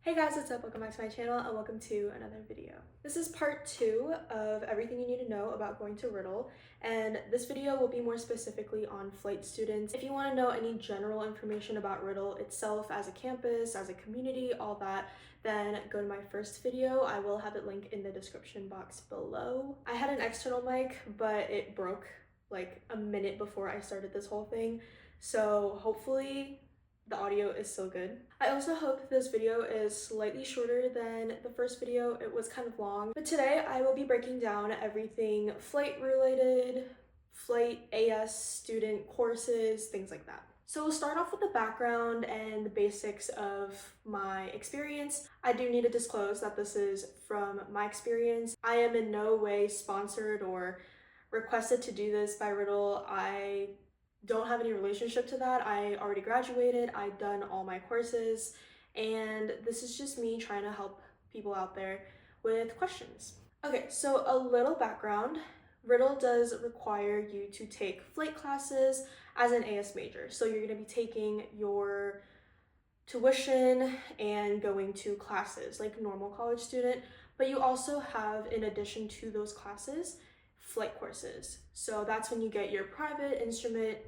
Hey guys, what's up? Welcome back to my channel and welcome to another video. This is part 2 of everything you need to know about going to Riddle, and this video will be more specifically on flight students. If you want to know any general information about Riddle itself as a campus, as a community, all that, then go to my first video. I will have it linked in the description box below. I had an external mic, but it broke like a minute before I started this whole thing, so hopefully the audio is still good. I also hope this video is slightly shorter than the first video. It was kind of long, but today I will be breaking down everything flight related, flight AS student courses, things like that. So we'll start off with the background and the basics of my experience. I do need to disclose that this is from my experience. I am in no way sponsored or requested to do this by Riddle. I don't have any relationship to that. I already graduated, I've done all my courses, and this is just me trying to help people out there with questions. Okay, so a little background. Riddle does require you to take flight classes as an AS major. So you're gonna be taking your tuition and going to classes like a normal college student, but you also have, in addition to those classes, flight courses. So that's when you get your private, instrument,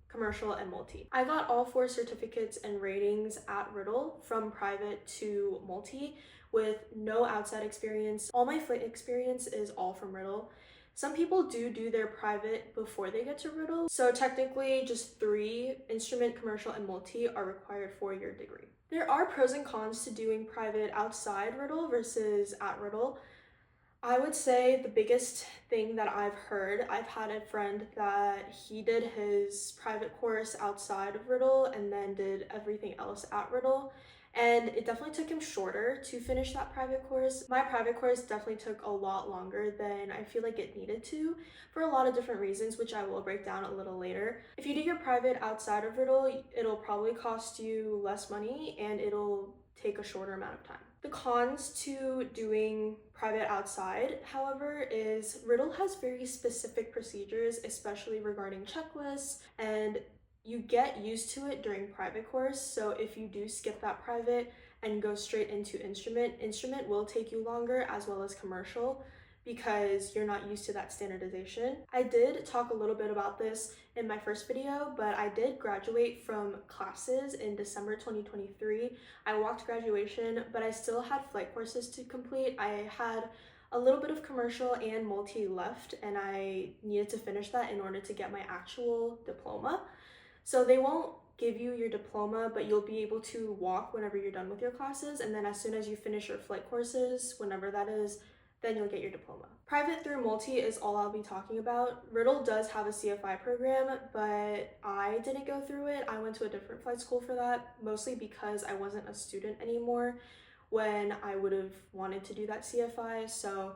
commercial, and multi. I got all 4 certificates and ratings at Riddle from private to multi with no outside experience. All my flight experience is all from Riddle. Some people do their private before they get to Riddle, so technically just 3, instrument, commercial, and multi, are required for your degree. There are pros and cons to doing private outside Riddle versus at Riddle. I would say the biggest thing that I've heard, I've had a friend that he did his private course outside of Riddle and then did everything else at Riddle, and it definitely took him shorter to finish that private course. My private course definitely took a lot longer than I feel like it needed to for a lot of different reasons, which I will break down a little later. If you do your private outside of Riddle, it'll probably cost you less money and it'll take a shorter amount of time. The cons to doing private outside, however, is Riddle has very specific procedures, especially regarding checklists, and you get used to it during private course. So if you do skip that private and go straight into instrument will take you longer, as well as commercial, because you're not used to that standardization. I did talk a little bit about this in my first video, but I did graduate from classes in December 2023. I walked graduation, but I still had flight courses to complete. I had a little bit of commercial and multi left, and I needed to finish that in order to get my actual diploma. So they won't give you your diploma, but you'll be able to walk whenever you're done with your classes, and then as soon as you finish your flight courses, whenever that is, then you'll get your diploma. Private through multi is all I'll be talking about. Riddle does have a CFI program, but I didn't go through it. I went to a different flight school for that, mostly because I wasn't a student anymore when I would have wanted to do that CFI. So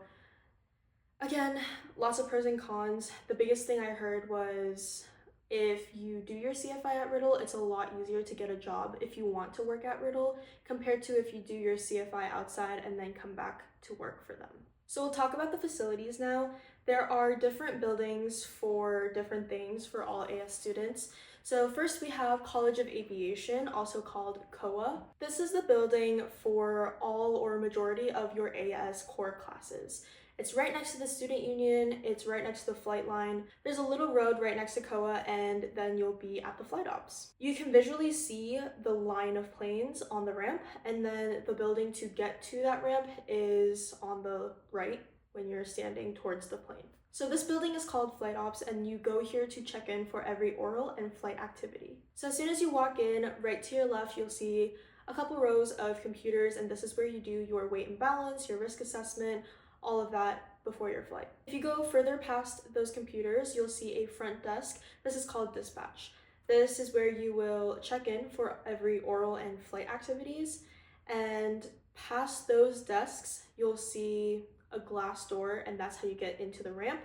again, lots of pros and cons. The biggest thing I heard was if you do your CFI at Riddle, it's a lot easier to get a job if you want to work at Riddle compared to if you do your CFI outside and then come back to work for them. So we'll talk about the facilities now. There are different buildings for different things for all AS students. So first we have College of Aviation, also called COA. This is the building for all or majority of your AS core classes. It's right next to the student union, it's right next to the flight line. There's a little road right next to COA, and then you'll be at the flight ops. You can visually see the line of planes on the ramp, and then the building to get to that ramp is on the right when you're standing towards the plane. So this building is called Flight Ops, and you go here to check in for every oral and flight activity. So as soon as you walk in, right to your left, you'll see a couple rows of computers, and this is where you do your weight and balance, your risk assessment, all of that before your flight. If you go further past those computers, you'll see a front desk. This is called dispatch. This is where you will check in for every oral and flight activities. And past those desks, you'll see a glass door, and that's how you get into the ramp.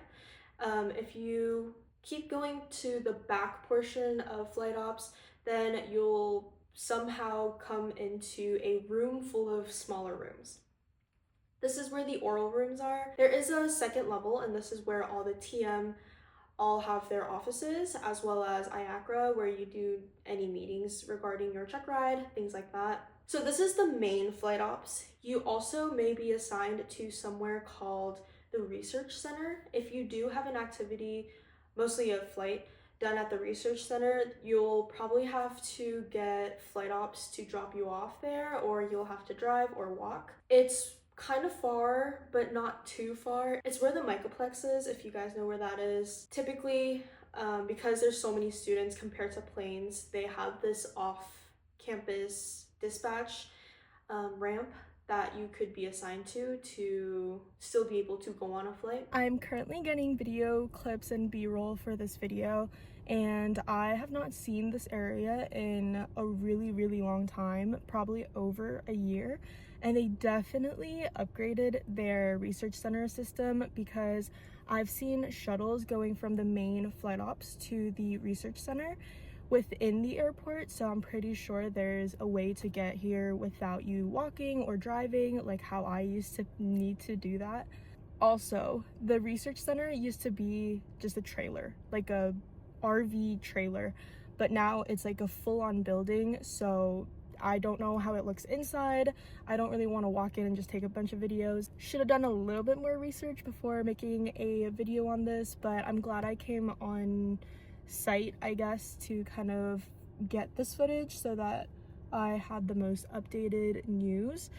If you keep going to the back portion of flight ops, then you'll somehow come into a room full of smaller rooms. This is where the oral rooms are. There is a second level, and this is where all the TM all have their offices, as well as IACRA, where you do any meetings regarding your check ride, things like that. So this is the main flight ops. You also may be assigned to somewhere called the research center. If you do have an activity, mostly a flight, done at the research center, you'll probably have to get flight ops to drop you off there, or you'll have to drive or walk. It's kind of far, but not too far. It's where the Microplex is, if you guys know where that is. Typically, because there's so many students compared to planes, they have this off-campus dispatch ramp that you could be assigned to still be able to go on a flight. I'm currently getting video clips and b-roll for this video, and I have not seen this area in a really long time, probably over a year, and they definitely upgraded their research center system because I've seen shuttles going from the main flight ops to the research center within the airport, so I'm pretty sure there's a way to get here without you walking or driving like how I used to need to do that. Also, the research center used to be just a trailer, like a RV trailer, but now it's like a full-on building, so I don't know how it looks inside. I don't really want to walk in and just take a bunch of videos. Should have done a little bit more research before making a video on this, but I'm glad I came on site, I guess, to kind of get this footage so that I had the most updated news.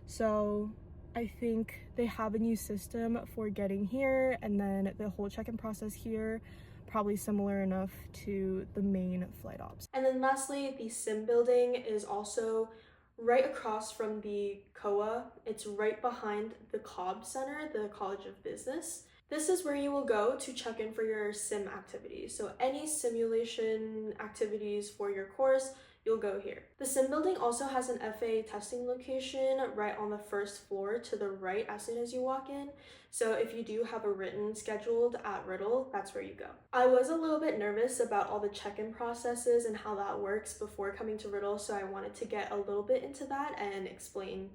So I think they have a new system for getting here, and then the whole check-in process here probably similar enough to the main flight ops. And then lastly, the sim building is also right across from the COA. It's right behind the Cobb Center, the College of Business. This is where you will go to check in for your sim activities. So any simulation activities for your course, you'll go here. The sim building also has an FA testing location right on the first floor to the right as soon as you walk in. So if you do have a written scheduled at Riddle, that's where you go. I was a little bit nervous about all the check-in processes and how that works before coming to Riddle, so I wanted to get a little bit into that and explain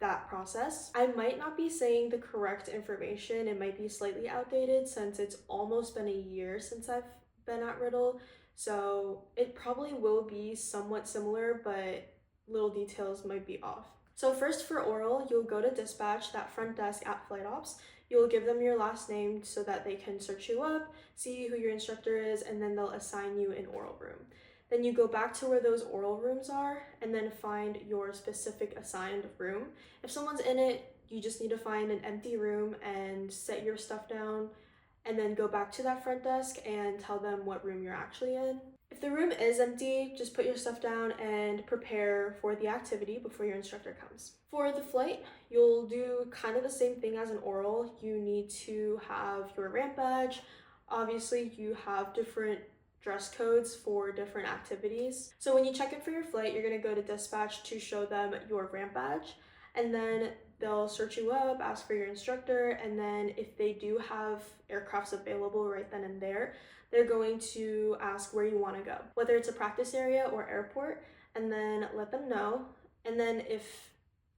that process. I might not be saying the correct information. It might be slightly outdated since it's almost been a year since I've been at Riddle. So it probably will be somewhat similar, but little details might be off. So first for oral, you'll go to dispatch, that front desk at Flight Ops. You'll give them your last name so that they can search you up, see who your instructor is, and then they'll assign you an oral room. Then you go back to where those oral rooms are and then find your specific assigned room. If someone's in it, you just need to find an empty room and set your stuff down, and then go back to that front desk and tell them what room you're actually in. If the room is empty, just put your stuff down and prepare for the activity before your instructor comes. For the flight, you'll do kind of the same thing as an oral. You need to have your ramp badge. Obviously, you have different dress codes for different activities. So when you check in for your flight, you're gonna go to dispatch to show them your ramp badge, and then they'll search you up, ask for your instructor, and then if they do have aircrafts available right then and there, they're going to ask where you want to go, whether it's a practice area or airport, and then let them know. And then if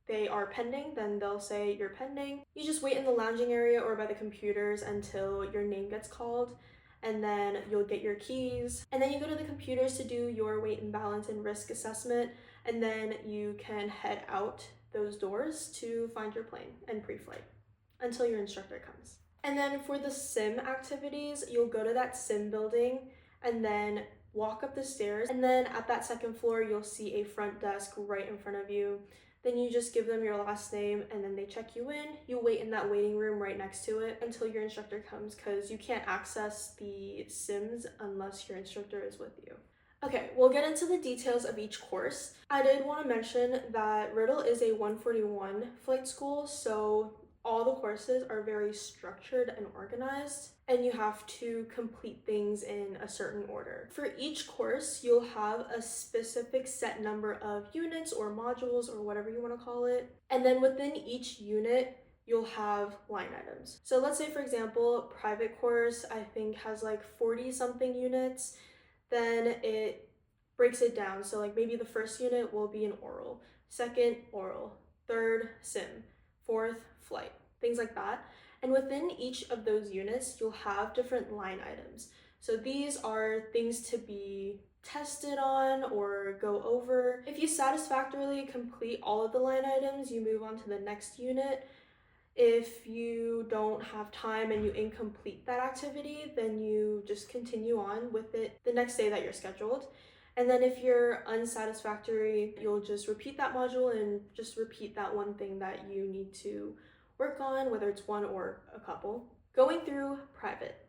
they are pending, then they'll say you're pending. You just wait in the lounging area or by the computers until your name gets called, and then you'll get your keys. And then you go to the computers to do your weight and balance and risk assessment, and then you can head out those doors to find your plane and pre-flight until your instructor comes. And then for the sim activities, you'll go to that sim building and then walk up the stairs, and then at that second floor you'll see a front desk right in front of you. Then you just give them your last name and then they check you in. You wait in that waiting room right next to it until your instructor comes, because you can't access the sims unless your instructor is with you. Okay, we'll get into the details of each course. I did want to mention that Riddle is a 141 flight school, so all the courses are very structured and organized, and you have to complete things in a certain order. For each course, you'll have a specific set number of units or modules or whatever you want to call it, and then within each unit, you'll have line items. So let's say, for example, private course, I think has like 40 something units. Then it breaks it down. So like maybe the first unit will be an oral, second oral, third sim, fourth flight, things like that. And within each of those units, you'll have different line items. So these are things to be tested on or go over. If you satisfactorily complete all of the line items, you move on to the next unit. If you don't have time and you incomplete that activity, then you just continue on with it the next day that you're scheduled. And then if you're unsatisfactory, you'll just repeat that module and just repeat that one thing that you need to work on, whether it's one or a couple. Going through private.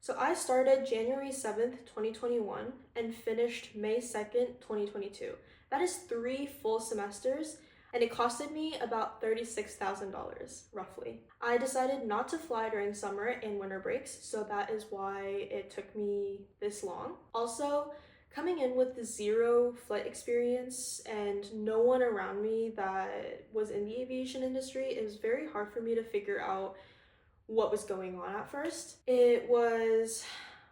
So I started January 7th, 2021 and finished May 2nd, 2022. That is 3 full semesters and it costed me about $36,000 roughly. I decided not to fly during summer and winter breaks, so that is why it took me this long. Also, coming in with 0 flight experience and no one around me that was in the aviation industry, it was very hard for me to figure out what was going on at first. It was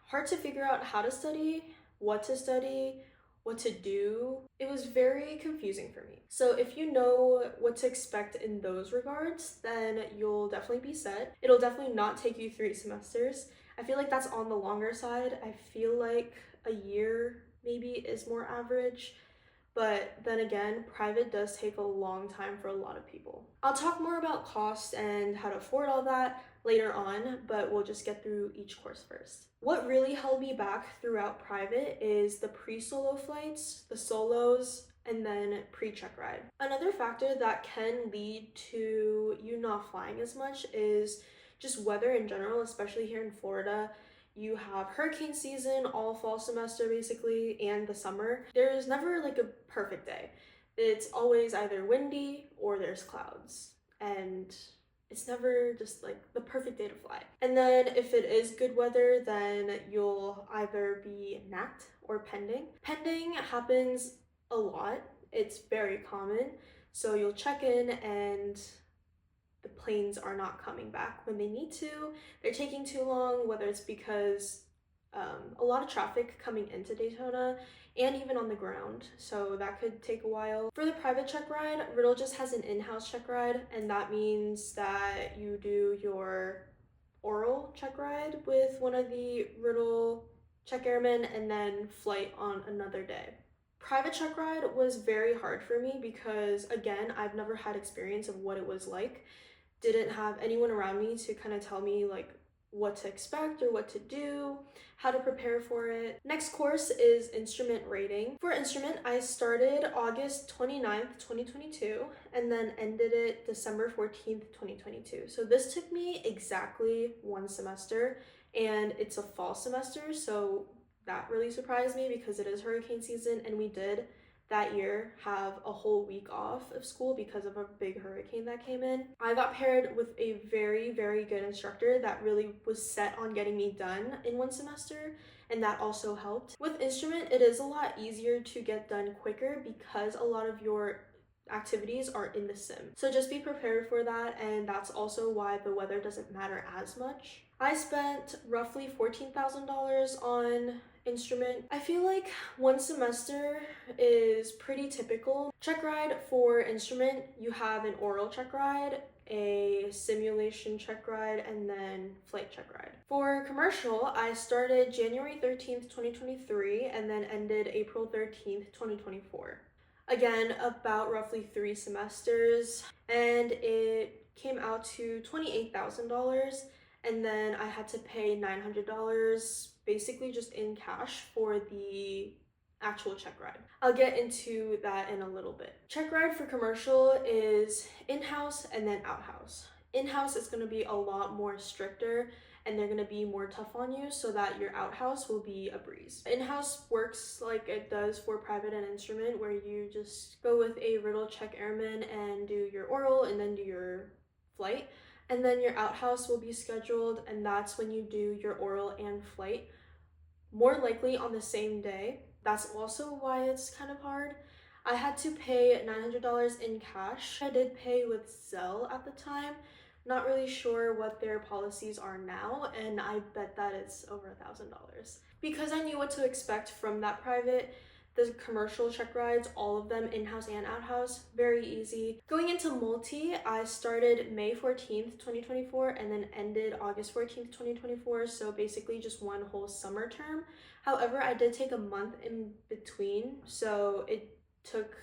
hard to figure out how to study, what to do. It was very confusing for me. So if you know what to expect in those regards, then you'll definitely be set. It'll definitely not take you 3 semesters. I feel like that's on the longer side. I feel like a year maybe is more average. But then again, private does take a long time for a lot of people. I'll talk more about costs and how to afford all that later on, but we'll just get through each course first. What really held me back throughout private is the pre-solo flights, the solos, and then pre-check ride. Another factor that can lead to you not flying as much is just weather in general, especially here in Florida. You have hurricane season, all fall semester basically, and the summer. There's never like a perfect day. It's always either windy or there's clouds. And it's never just like the perfect day to fly. And then if it is good weather, then you'll either be nacked or pending. Pending happens a lot. It's very common. So you'll check in and the planes are not coming back when they need to. They're taking too long, whether it's because a lot of traffic coming into Daytona and even on the ground, so that could take a while. For the private check ride, Riddle just has an in-house check ride, and that means that you do your oral check ride with one of the Riddle check airmen and then flight on another day. Private check ride was very hard for me because, again, I've never had experience of what it was like. Didn't have anyone around me to kind of tell me like what to expect or what to do, how to prepare for it. Next course is instrument rating. For instrument, I started August 29th, 2022, and then ended it December 14th, 2022. So this took me exactly 1 semester, and it's a fall semester, so that really surprised me because it is hurricane season, and we did that year have a whole week off of school because of a big hurricane that came in. I got paired with a very, very good instructor that really was set on getting me done in 1 semester, and that also helped. With instrument, it is a lot easier to get done quicker because a lot of your activities are in the sim. So just be prepared for that, and that's also why the weather doesn't matter as much. I spent roughly $14,000 on instrument. I feel like 1 semester is pretty typical. Check ride for instrument, you have an oral check ride, a simulation check ride, and then flight check ride. For commercial, I started January 13th, 2023, and then ended April 13th, 2024. Again, about roughly 3 semesters, and it came out to $28,000. And then I had to pay $900 basically just in cash for the actual check ride. I'll get into that in a little bit. Check ride for commercial is in-house and then out-house. In-house is going to be a lot more stricter and they're going to be more tough on you so that your out-house will be a breeze. In-house works like it does for private and instrument, where you just go with a Riddle check airman and do your oral and then do your flight. And then your outhouse will be scheduled, and that's when you do your oral and flight, more likely on the same day. That's also why it's kind of hard. I had to pay $900 in cash. I did pay with Zelle at the time. Not really sure what their policies are now, and I bet that it's over $1,000. Because I knew what to expect from that private, The commercial check rides, all of them, in-house and out-house, very easy. Going into multi, I started May 14th, 2024, and then ended August 14th, 2024, so basically just one whole summer term. However, I did take a month in between, so it took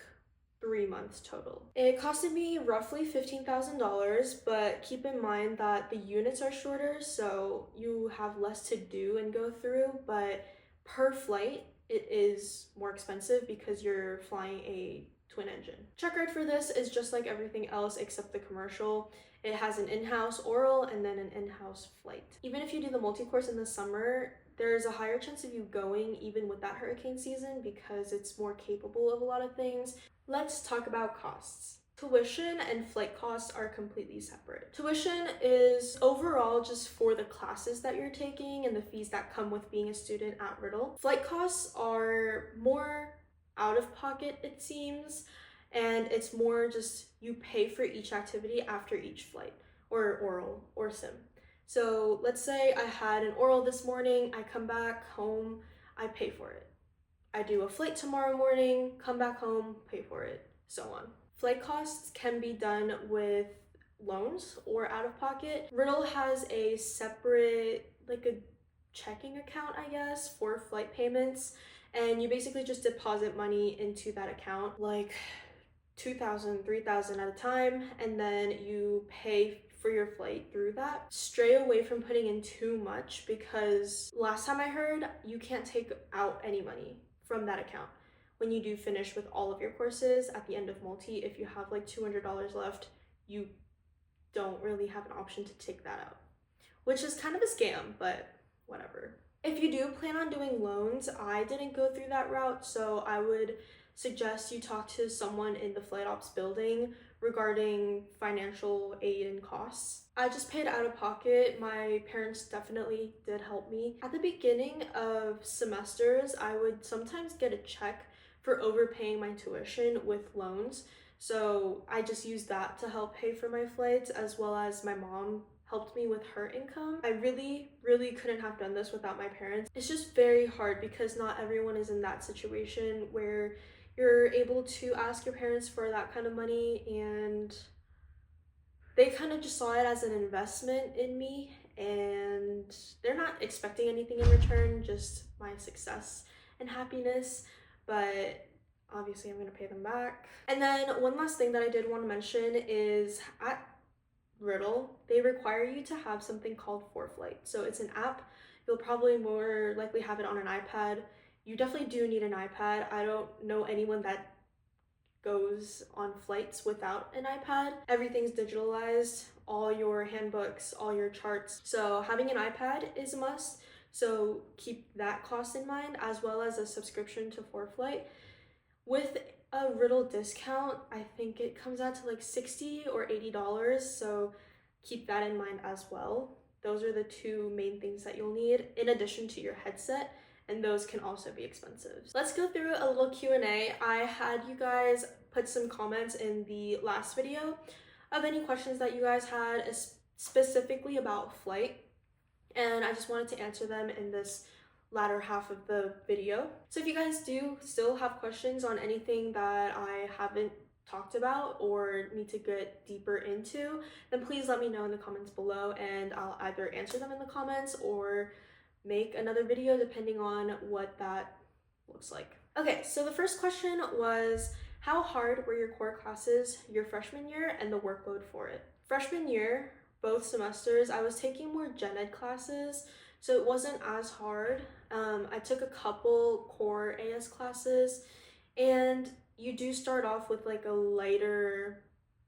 3 months total. It costed me roughly $15,000, but keep in mind that the units are shorter, so you have less to do and go through, but per flight, it is more expensive because you're flying a twin engine. Check ride for this is just like everything else except the commercial. It has an in-house oral and then an in-house flight. Even if you do the multi-course in the summer, there's a higher chance of you going even with that hurricane season because it's more capable of a lot of things. Let's talk about costs. Tuition and flight costs are completely separate. Tuition is overall just for the classes that you're taking and the fees that come with being a student at Riddle. Flight costs are more out of pocket, it seems, and it's more just you pay for each activity after each flight, or oral, or sim. So let's say I had an oral this morning, I come back home, I pay for it. I do a flight tomorrow morning, come back home, pay for it, so on. Flight costs can be done with loans or out of pocket. Riddle has a separate, like a checking account, I guess, for flight payments, and you basically just deposit money into that account, like $2,000, $3,000 at a time, and then you pay for your flight through that. Stray away from putting in too much because last time I heard, you can't take out any money from that account when you do finish with all of your courses at the end of multi. If you have like $200 left, you don't really have an option to take that out, which is kind of a scam, but whatever. If you do plan on doing loans, I didn't go through that route, so I would suggest you talk to someone in the flight ops building regarding financial aid and costs. I just paid out of pocket. My parents definitely did help me. At the beginning of semesters, I would sometimes get a check for overpaying my tuition with loans. So I just used that to help pay for my flights, as well as my mom helped me with her income. I really couldn't have done this without my parents. It's just very hard because not everyone is in that situation where you're able to ask your parents for that kind of money, and they kind of just saw it as an investment in me, and they're not expecting anything in return, just my success and happiness, but obviously I'm gonna pay them back. And then one last thing that I did want to mention is at Riddle, they require you to have something called ForFlight. So it's an app. You'll probably more likely have it on an iPad. You definitely do need an iPad. I don't know anyone that goes on flights without an iPad. Everything's digitalized, all your handbooks, all your charts. So having an iPad is a must. So keep that cost in mind, as well as a subscription to ForFlight. With a Riddle discount, I think it comes out to like $60 or $80, so keep that in mind as well. Those are the two main things that you'll need, in addition to your headset, and those can also be expensive. Let's go through a little Q&A. I had you guys put some comments in the last video of any questions that you guys had, specifically about flight, and I just wanted to answer them in this latter half of the video. So if you guys do still have questions on anything that I haven't talked about or need to get deeper into, then please let me know in the comments below, and I'll either answer them in the comments or make another video depending on what that looks like. Okay, so the first question was, how hard were your core classes your freshman year and the workload for it? Freshman year, both semesters, I was taking more gen ed classes, so it wasn't as hard. I took a couple core AS classes, and you do start off with like a lighter,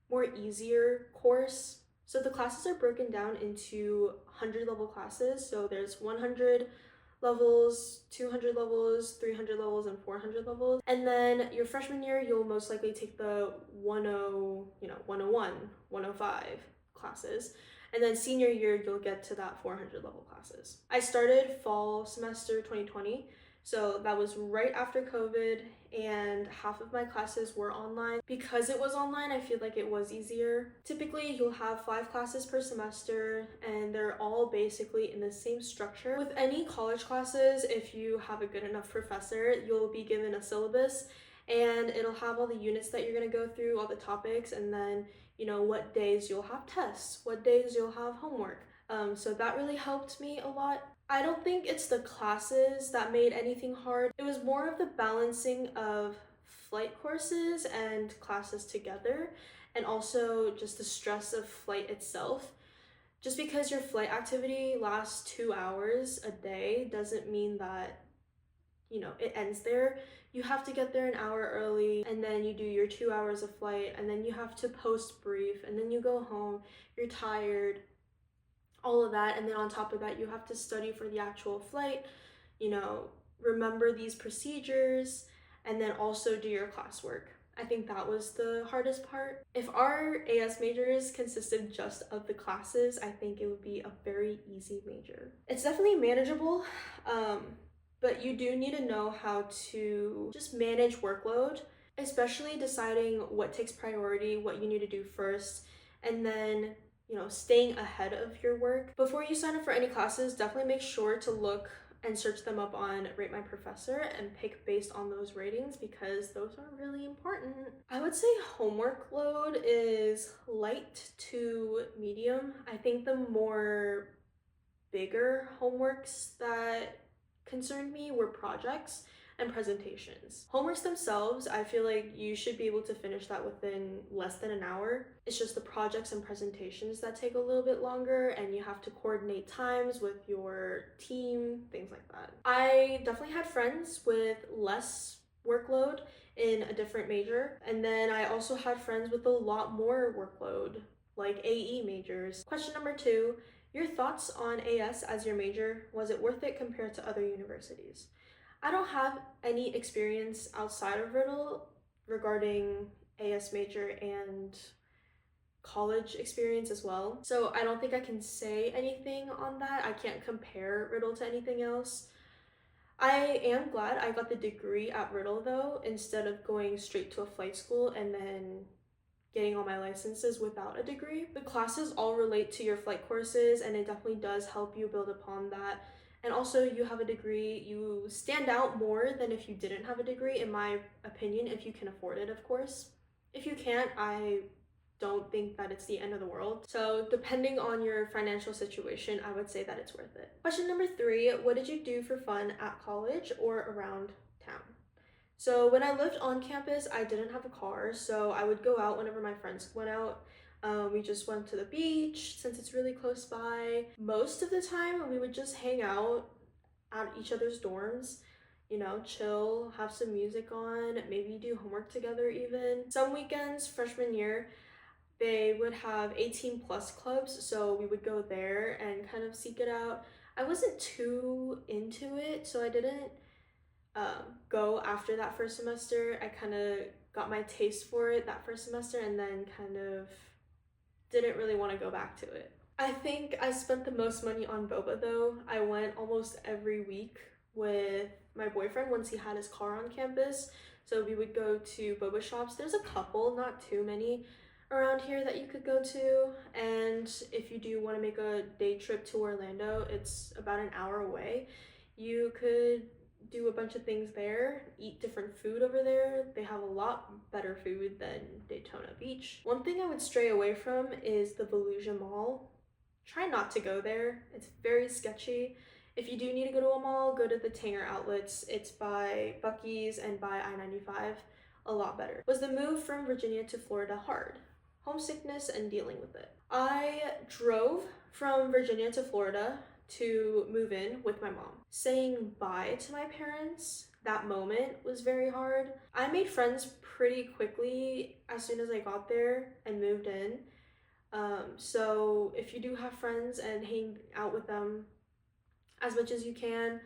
more easier course. So the classes are broken down into 100 level classes. So there's 100 levels, 200 levels, 300 levels, and 400 levels. And then your freshman year, you'll most likely take the 101, 105 classes. And then senior year, you'll get to that 400 level classes. I started fall semester 2020, So that was right after COVID, and half of my classes were online. Because it was online, I feel like it was easier. Typically, you'll have 5 classes per semester, and they're all basically in the same structure. With any college classes, if you have a good enough professor, you'll be given a syllabus, and it'll have all the units that you're gonna go through, all the topics, and then, you know, what days you'll have tests, what days you'll have homework. So that really helped me a lot. I don't think it's the classes that made anything hard. It was more of the balancing of flight courses and classes together, and also just the stress of flight itself. Just because your flight activity lasts 2 hours a day doesn't mean that, you know, it ends there. You have to get there an hour early, and then you do your 2 hours of flight, and then you have to post brief, and then you go home, you're tired, all of that. And then on top of that, you have to study for the actual flight, you know, remember these procedures, and then also do your classwork. I think that was the hardest part. If our AS majors consisted just of the classes, I think it would be a very easy major. It's definitely manageable, but you do need to know how to just manage workload, especially deciding what takes priority, what you need to do first, and then, you know, staying ahead of your work. Before you sign up for any classes, definitely make sure to look and search them up on Rate My Professor and pick based on those ratings, because those are really important. I would say homework load is light to medium. I think the more bigger homeworks that concerned me were projects and presentations. Homeworks themselves, I feel like you should be able to finish that within less than an hour. It's just the projects and presentations that take a little bit longer, and you have to coordinate times with your team, things like that. I definitely had friends with less workload in a different major, and then I also had friends with a lot more workload, like AE majors. Question number 2, your thoughts on AS as your major. Was it worth it compared to other universities? I don't have any experience outside of Riddle regarding AS major and college experience as well, so I don't think I can say anything on that. I can't compare Riddle to anything else. I am glad I got the degree at Riddle though, instead of going straight to a flight school and then getting all my licenses without a degree. The classes all relate to your flight courses, and it definitely does help you build upon that. And also, you have a degree, you stand out more than if you didn't have a degree, in my opinion, if you can afford it, of course. If you can't, I don't think that it's the end of the world. So depending on your financial situation, I would say that it's worth it. Question number 3, what did you do for fun at college or around town? So when I lived on campus, I didn't have a car, so I would go out whenever my friends went out. We just went to the beach since it's really close by. Most of the time, we would just hang out at each other's dorms, you know, chill, have some music on, maybe do homework together even. Some weekends, freshman year, they would have 18 plus clubs, so we would go there and kind of seek it out. I wasn't too into it, so I didn't go after that first semester. I kind of got my taste for it that first semester, and then kind of didn't really want to go back to it. I think I spent the most money on boba though. I went almost every week with my boyfriend once he had his car on campus. So we would go to boba shops. There's a couple, not too many, around here that you could go to. And if you do want to make a day trip to Orlando, it's about an hour away. You could do a bunch of things there, eat different food over there. They have a lot better food than Daytona Beach. One thing I would stray away from is the Volusia Mall. Try not to go there. It's very sketchy. If you do need to go to a mall, go to the Tanger outlets. It's by Buc-ee's and by I-95. A lot better. Was the move from Virginia to Florida hard? Homesickness and dealing with it. I drove from Virginia to Florida to move in with my mom. Saying bye to my parents, that moment was very hard. I made friends pretty quickly as soon as I got there and moved in. So if you do have friends and hang out with them as much as you can,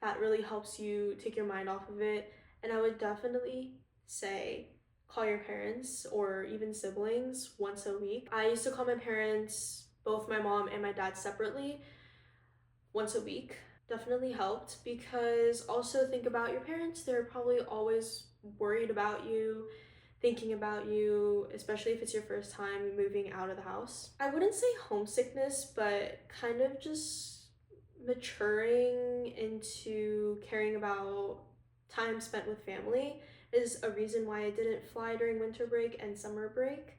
that really helps you take your mind off of it. And I would definitely say call your parents or even siblings once a week. I used to call my parents, both my mom and my dad, separately once a week. definitely helped, because also think about your parents. They're probably always worried about you, thinking about you, especially if it's your first time moving out of the house. I wouldn't say homesickness, but kind of just maturing into caring about time spent with family is a reason why I didn't fly during winter break and summer break.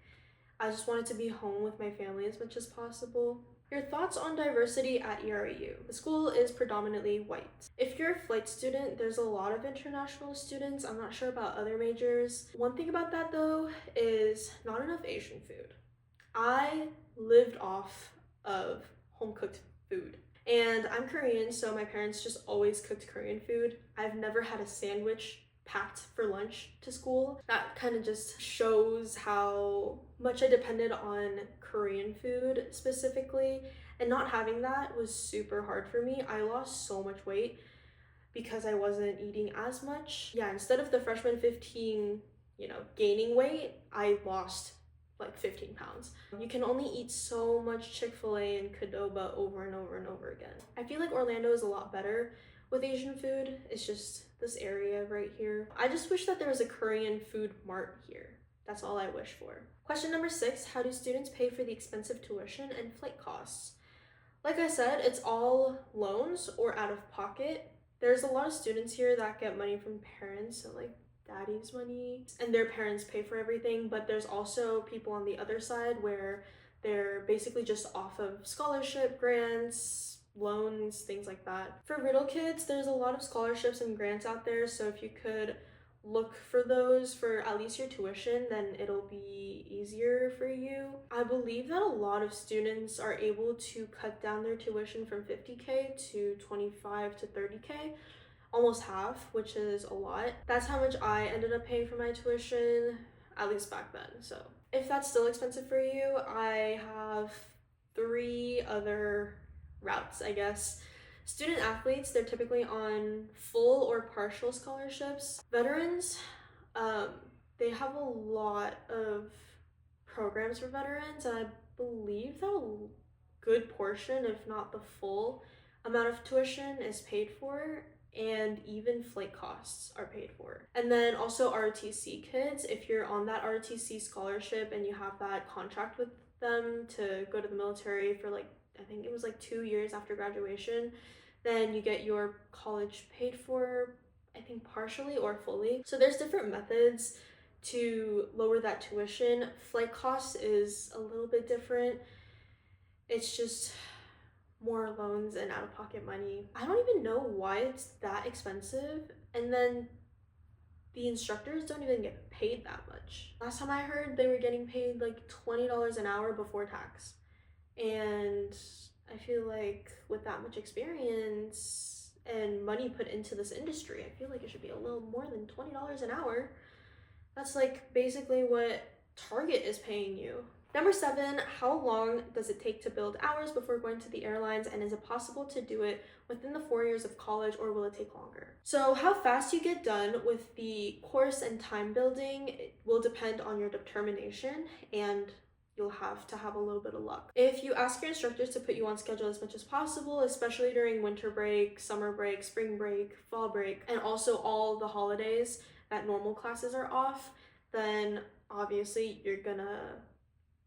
I just wanted to be home with my family as much as possible. Your thoughts on diversity at ERAU? The school is predominantly white. If you're a flight student, there's a lot of international students. I'm not sure about other majors. One thing about that though is not enough Asian food. I lived off of home cooked food. And I'm Korean, so my parents just always cooked Korean food. I've never had a sandwich packed for lunch to school. That kind of just shows how much I depended on Korean food specifically. And not having that was super hard for me. I lost so much weight because I wasn't eating as much. Yeah, instead of the freshman 15, gaining weight, I lost like 15 pounds. You can only eat so much Chick-fil-A and Qdoba over and over and over again. I feel like Orlando is a lot better with Asian food. It's just this area right here. I just wish that there was a Korean food mart here. That's all I wish for. Question number 6, how do students pay for the expensive tuition and flight costs? Like I said, it's all loans or out of pocket. There's a lot of students here that get money from parents, so like daddy's money, and their parents pay for everything, but there's also people on the other side where they're basically just off of scholarship, grants, loans, things like that. For Riddle kids, there's a lot of scholarships and grants out there, so if you could look for those for at least your tuition, then it'll be easier for you. I believe that a lot of students are able to cut down their tuition from 50K to 25 to 30K, almost half, which is a lot. That's how much I ended up paying for my tuition, at least back then. So if that's still expensive for you, I have 3 other routes, I guess. Student athletes, they're typically on full or partial scholarships. Veterans, they have a lot of programs for veterans, and I believe that a good portion, if not the full amount of tuition, is paid for, and even flight costs are paid for. And then also ROTC kids, if you're on that ROTC scholarship and you have that contract with them to go to the military for like, I think it was like 2 years after graduation, then you get your college paid for, I think partially or fully. So there's different methods to lower that tuition. Flight costs is a little bit different. It's just more loans and out-of-pocket money. I don't even know why it's that expensive. And then the instructors don't even get paid that much. Last time I heard, they were getting paid like $20 an hour before tax. And I feel like with that much experience and money put into this industry, I feel like it should be a little more than $20 an hour. That's like basically what Target is paying you. Number 7, how long does it take to build hours before going to the airlines, and is it possible to do it within the 4 years of college, or will it take longer? So how fast you get done with the course and time building will depend on your determination, and you'll have to have a little bit of luck. If you ask your instructors to put you on schedule as much as possible, especially during winter break, summer break, spring break, fall break, and also all the holidays that normal classes are off, then obviously you're gonna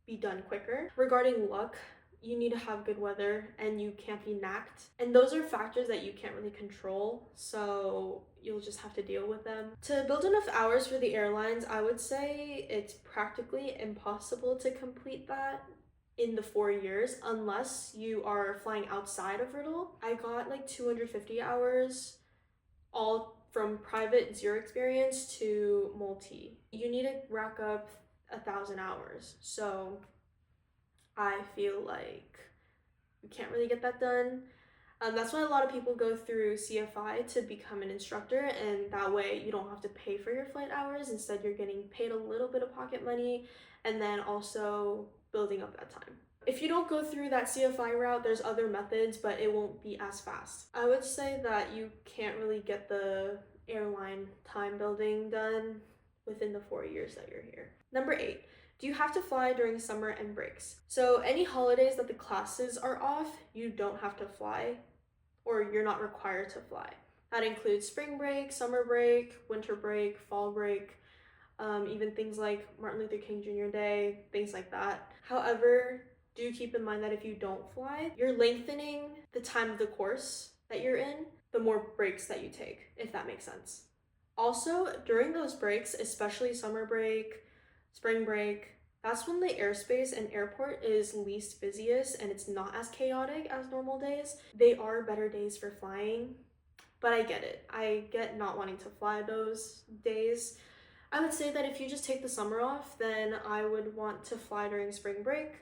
be done quicker. Regarding luck, you need to have good weather and you can't be knacked. And those are factors that you can't really control, so you'll just have to deal with them. To build enough hours for the airlines, I would say it's practically impossible to complete that in the 4 years unless you are flying outside of Riddle. I got like 250 hours, all from private 0 experience to multi. You need to rack up 1,000 hours. So I feel like you can't really get that done. That's why a lot of people go through CFI to become an instructor, and that way you don't have to pay for your flight hours. Instead, you're getting paid a little bit of pocket money and then also building up that time. If you don't go through that CFI route, there's other methods, but it won't be as fast. I would say that you can't really get the airline time building done within the 4 years that you're here. Number 8, do you have to fly during summer and breaks? So any holidays that the classes are off, you don't have to fly or you're not required to fly. That includes spring break, summer break, winter break, fall break, even things like Martin Luther King Jr. Day, things like that. However, do keep in mind that if you don't fly, you're lengthening the time of the course that you're in, the more breaks that you take, if that makes sense. Also, during those breaks, especially summer break, spring break, that's when the airspace and airport is least busiest and it's not as chaotic as normal days. They are better days for flying, but I get it. I get not wanting to fly those days. I would say that if you just take the summer off, then I would want to fly during spring break,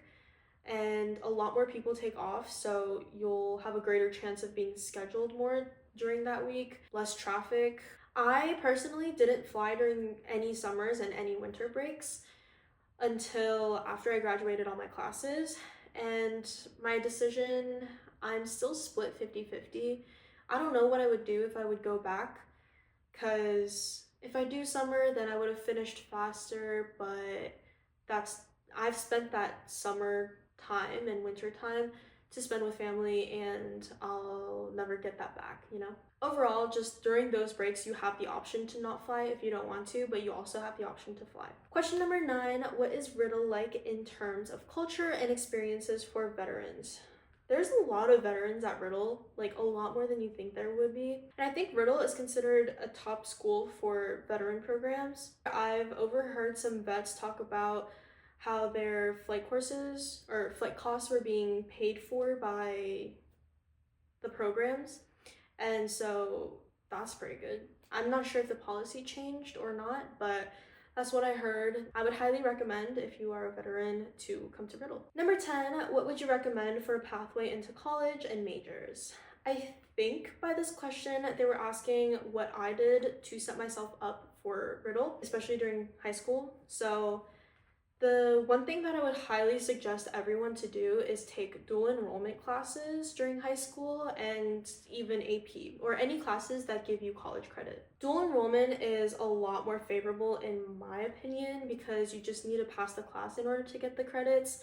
and a lot more people take off, so you'll have a greater chance of being scheduled more during that week, less traffic. I personally didn't fly during any summers and any winter breaks until after I graduated all my classes, and my decision, I'm still split 50-50. I don't know what I would do if I would go back, because if I do summer, then I would have finished faster, but I've spent that summer time and winter time to spend with family, and I'll never get that back, you know? Overall, just during those breaks, you have the option to not fly if you don't want to, but you also have the option to fly. Question number 9, what is Riddle like in terms of culture and experiences for veterans? There's a lot of veterans at Riddle, like a lot more than you think there would be. And I think Riddle is considered a top school for veteran programs. I've overheard some vets talk about how their flight courses or flight costs were being paid for by the programs. And so that's pretty good. I'm not sure if the policy changed or not, but that's what I heard. I would highly recommend, if you are a veteran, to come to Riddle. Number 10, what would you recommend for a pathway into college and majors? I think by this question, they were asking what I did to set myself up for Riddle, especially during high school. So the one thing that I would highly suggest everyone to do is take dual enrollment classes during high school and even AP, or any classes that give you college credit. Dual enrollment is a lot more favorable in my opinion because you just need to pass the class in order to get the credits.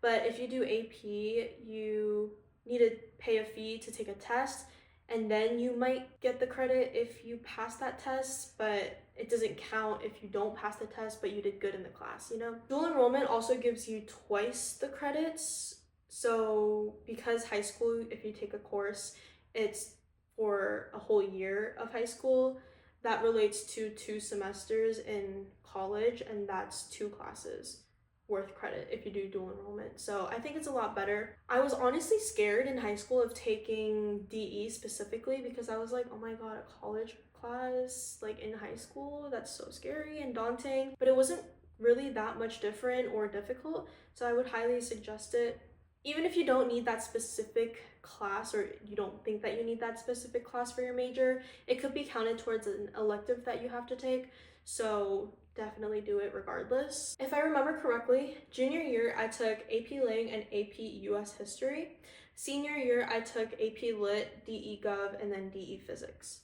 But if you do AP, you need to pay a fee to take a test, and then you might get the credit if you pass that test, but it doesn't count if you don't pass the test but you did good in the class, you know? Dual enrollment also gives you twice the credits. So because high school, if you take a course, it's for a whole year of high school, that relates to 2 semesters in college, and that's 2 classes worth credit if you do dual enrollment. So I think it's a lot better. I was honestly scared in high school of taking DE specifically because I was like, oh my god, a college class like in high school, that's so scary and daunting. But it wasn't really that much different or difficult, so I would highly suggest it. Even if you don't need that specific class, or you don't think that you need that specific class for your major, it could be counted towards an elective that you have to take, so definitely do it regardless. If I remember correctly, junior year I took AP Ling and AP US History. Senior year I took AP Lit, DE Gov, and then DE Physics.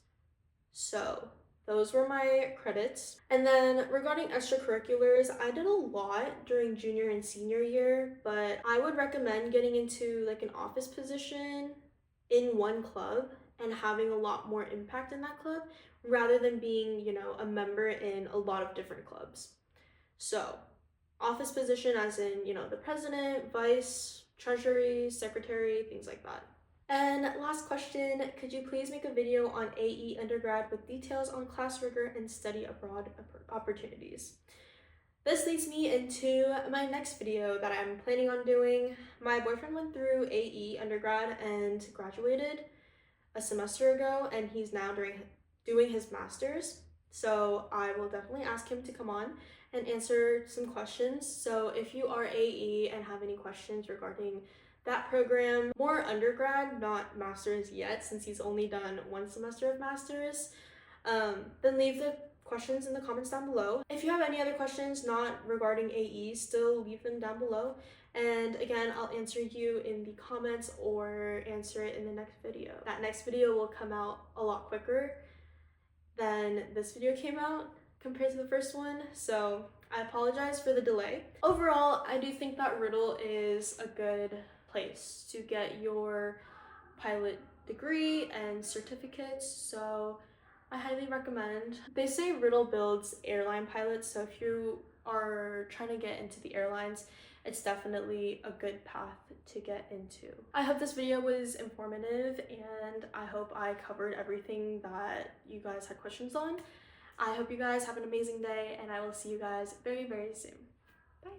So those were my credits. And then regarding extracurriculars, I did a lot during junior and senior year, but I would recommend getting into like an office position in one club and having a lot more impact in that club rather than being, you know, a member in a lot of different clubs. So office position as in, you know, the president, vice, treasury, secretary, things like that. And last question, could you please make a video on AE undergrad with details on class rigor and study abroad opportunities? This leads me into my next video that I'm planning on doing. My boyfriend went through AE undergrad and graduated a semester ago, and he's now doing his master's. So I will definitely ask him to come on and answer some questions. So if you are AE and have any questions regarding that program, more undergrad, not master's yet, since he's only done 1 semester of master's, then leave the questions in the comments down below. If you have any other questions not regarding AE, still leave them down below. And again, I'll answer you in the comments or answer it in the next video. That next video will come out a lot quicker than this video came out compared to the first one, so I apologize for the delay. Overall, I do think that Riddle is a good place to get your pilot degree and certificates, so I highly recommend. They say Riddle builds airline pilots, so if you are trying to get into the airlines, it's definitely a good path to get into. I hope this video was informative, and I hope I covered everything that you guys had questions on. I hope you guys have an amazing day, and I will see you guys very, very soon. Bye.